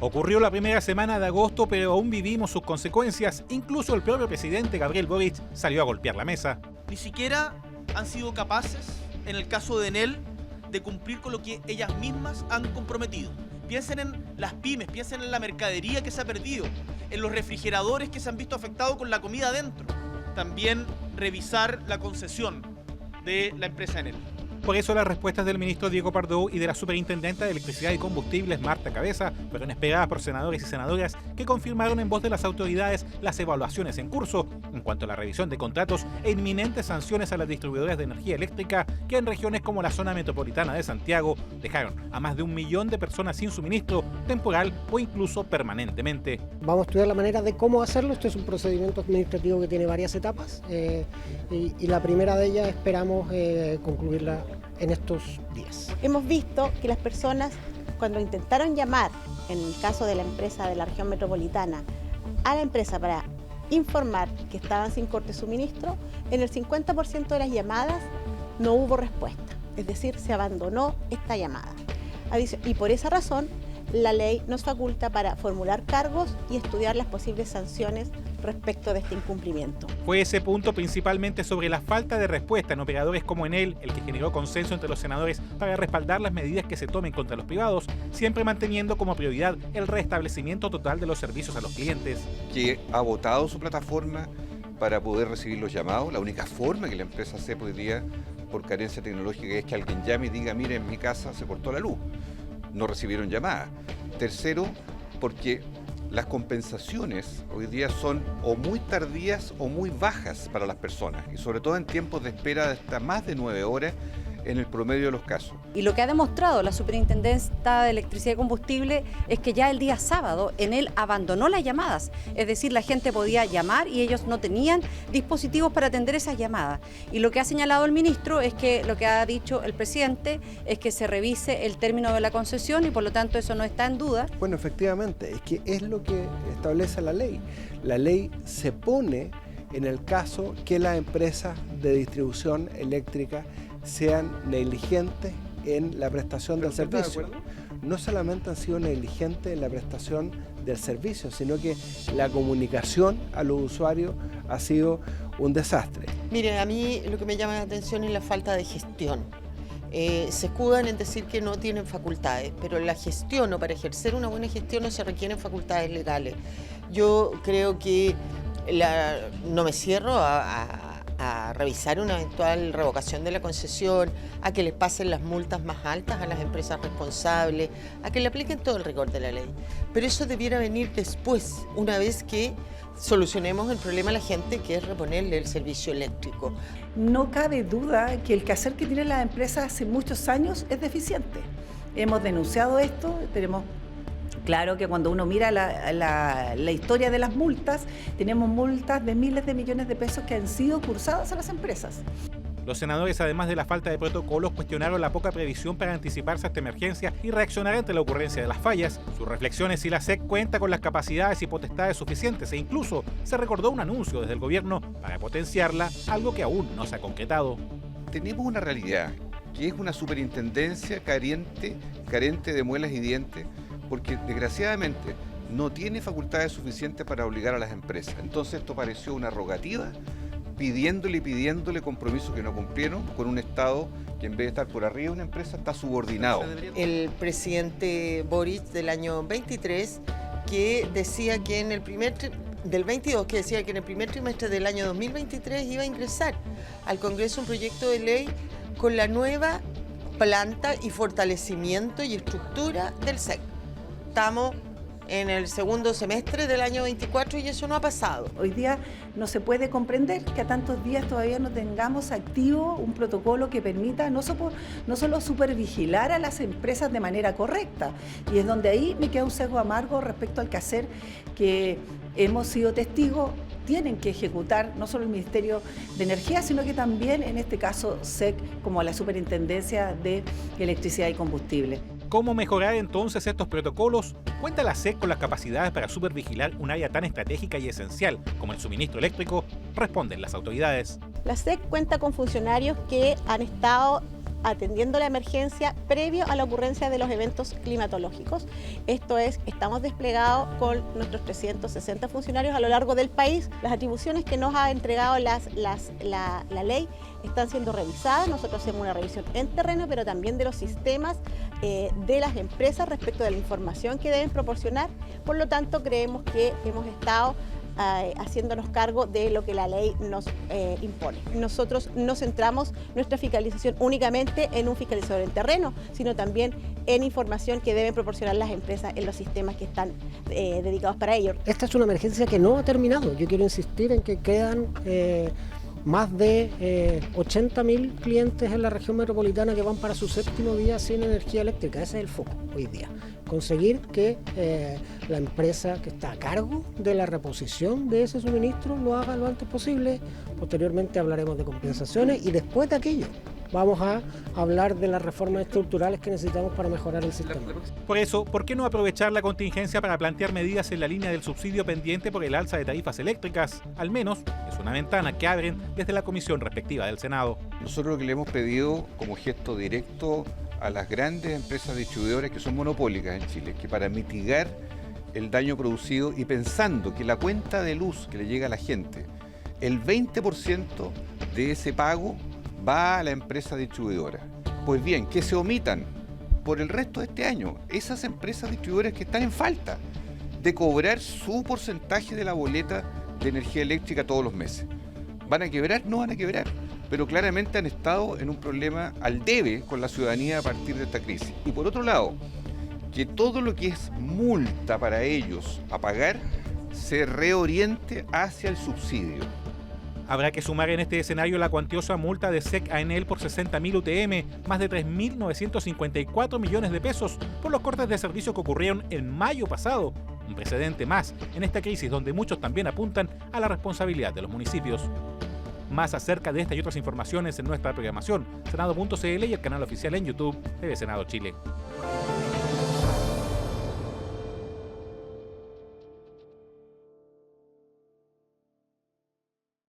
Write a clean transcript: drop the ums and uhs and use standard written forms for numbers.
Ocurrió la primera semana de agosto, pero aún vivimos sus consecuencias. Incluso el propio presidente Gabriel Boric salió a golpear la mesa. Ni siquiera han sido capaces, en el caso de Enel, de cumplir con lo que ellas mismas han comprometido. Piensen en las pymes, piensen en la mercadería que se ha perdido, en los refrigeradores que se han visto afectados con la comida adentro. También revisar la concesión de la empresa Enel. Por eso las respuestas del ministro Diego Pardo y de la superintendenta de Electricidad y Combustibles, Marta Cabeza, fueron esperadas por senadores y senadoras que confirmaron en voz de las autoridades las evaluaciones en curso en cuanto a la revisión de contratos e inminentes sanciones a las distribuidoras de energía eléctrica que en regiones como la zona metropolitana de Santiago dejaron a más de 1 millón de personas sin suministro temporal o incluso permanentemente. Vamos a estudiar la manera de cómo hacerlo. Esto es un procedimiento administrativo que tiene varias etapas y la primera de ellas esperamos concluirla en estos días. Hemos visto que las personas, cuando intentaron llamar, en el caso de la empresa de la región metropolitana, a la empresa para informar que estaban sin corte de suministro, en el 50% de las llamadas no hubo respuesta, es decir, se abandonó esta llamada. Y por esa razón, la ley nos faculta para formular cargos y estudiar las posibles sanciones respecto de este incumplimiento. Fue ese punto, principalmente sobre la falta de respuesta en operadores como Enel, el que generó consenso entre los senadores para respaldar las medidas que se tomen contra los privados, siempre manteniendo como prioridad el restablecimiento total de los servicios a los clientes. Que ha votado su plataforma para poder recibir los llamados. La única forma que la empresa sepa hoy día, por carencia tecnológica, es que alguien llame y diga: mire, en mi casa se cortó la luz. No recibieron llamadas. Tercero, porque las compensaciones hoy día son o muy tardías o muy bajas para las personas, y sobre todo en tiempos de espera de hasta más de 9 horas en el promedio de los casos. Y lo que ha demostrado la Superintendencia de Electricidad y Combustible es que ya el día sábado Enel abandonó las llamadas, es decir, la gente podía llamar y ellos no tenían dispositivos para atender esas llamadas. Y lo que ha señalado el ministro es que lo que ha dicho el presidente es que se revise el término de la concesión y por lo tanto eso no está en duda. Bueno, efectivamente, es que es lo que establece la ley. La ley se pone en el caso que las empresas de distribución eléctrica sean negligentes en la prestación del servicio. No solamente han sido negligentes en la prestación del servicio, sino que la comunicación a los usuarios ha sido un desastre. Mire, a mí lo que me llama la atención es la falta de gestión. Se escudan en decir que no tienen facultades, pero la gestión, o para ejercer una buena gestión, no se requieren facultades legales. Yo creo que no me cierro a revisar una eventual revocación de la concesión, a que les pasen las multas más altas a las empresas responsables, a que le apliquen todo el rigor de la ley. Pero eso debiera venir después, una vez que solucionemos el problema a la gente, que es reponerle el servicio eléctrico. No cabe duda que el quehacer que tienen las empresas hace muchos años es deficiente. Hemos denunciado esto, tenemos claro que cuando uno mira la historia de las multas, tenemos multas de miles de millones de pesos que han sido cursadas a las empresas. Los senadores, además de la falta de protocolos, cuestionaron la poca previsión para anticiparse a esta emergencia y reaccionar ante la ocurrencia de las fallas. Sus reflexiones: si la SEC cuenta con las capacidades y potestades suficientes, e incluso se recordó un anuncio desde el gobierno para potenciarla, algo que aún no se ha concretado. Tenemos una realidad, que es una superintendencia carente de muelas y dientes, porque desgraciadamente no tiene facultades suficientes para obligar a las empresas. Entonces esto pareció una rogativa, pidiéndole compromisos que no cumplieron, con un Estado que en vez de estar por arriba de una empresa está subordinado. El presidente Boric del año 23, que decía que en el del 22, que decía que en el primer trimestre del año 2023 iba a ingresar al Congreso un proyecto de ley con la nueva planta y fortalecimiento y estructura del SEC. Estamos en el segundo semestre del año 24 y eso no ha pasado. Hoy día no se puede comprender que a tantos días todavía no tengamos activo un protocolo que permita no solo supervigilar a las empresas de manera correcta, y es donde ahí me queda un sesgo amargo respecto al quehacer que hemos sido testigos. Tienen que ejecutar no solo el Ministerio de Energía, sino que también, en este caso, SEC, como la Superintendencia de Electricidad y Combustible. ¿Cómo mejorar entonces estos protocolos? ¿Cuenta la SEC con las capacidades para supervigilar un área tan estratégica y esencial como el suministro eléctrico? Responden las autoridades. La SEC cuenta con funcionarios que han estado atendiendo la emergencia previo a la ocurrencia de los eventos climatológicos. Esto es, estamos desplegados con nuestros 360 funcionarios a lo largo del país. Las atribuciones que nos ha entregado la ley están siendo revisadas. Nosotros hacemos una revisión en terreno, pero también de los sistemas de las empresas respecto de la información que deben proporcionar. Por lo tanto, creemos que hemos estado haciéndonos cargo de lo que la ley nos impone. Nosotros no centramos nuestra fiscalización únicamente en un fiscalizador en terreno, sino también en información que deben proporcionar las empresas en los sistemas que están dedicados para ello. Esta es una emergencia que no ha terminado. Yo quiero insistir en que quedan más de 80.000 clientes en la región metropolitana que van para su 7º día sin energía eléctrica. Ese es el foco hoy día. Conseguir que la empresa que está a cargo de la reposición de ese suministro lo haga lo antes posible. Posteriormente hablaremos de compensaciones y después de aquello vamos a hablar de las reformas estructurales que necesitamos para mejorar el sistema. Por eso, ¿por qué no aprovechar la contingencia para plantear medidas en la línea del subsidio pendiente por el alza de tarifas eléctricas? Al menos es una ventana que abren desde la comisión respectiva del Senado. Nosotros lo que le hemos pedido como gesto directo a las grandes empresas distribuidoras que son monopólicas en Chile, que para mitigar el daño producido y pensando que la cuenta de luz que le llega a la gente, el 20% de ese pago va a la empresa distribuidora. Pues bien, que se omitan por el resto de este año esas empresas distribuidoras que están en falta de cobrar su porcentaje de la boleta de energía eléctrica todos los meses. ¿Van a quebrar? No van a quebrar, pero claramente han estado en un problema al debe con la ciudadanía a partir de esta crisis. Y por otro lado, que todo lo que es multa para ellos a pagar se reoriente hacia el subsidio. Habrá que sumar en este escenario la cuantiosa multa de SEC a Enel por 60.000 UTM, más de 3.954 millones de pesos por los cortes de servicio que ocurrieron en mayo pasado. Un precedente más en esta crisis donde muchos también apuntan a la responsabilidad de los municipios. Más acerca de esta y otras informaciones en nuestra programación, senado.cl y el canal oficial en YouTube de Senado Chile.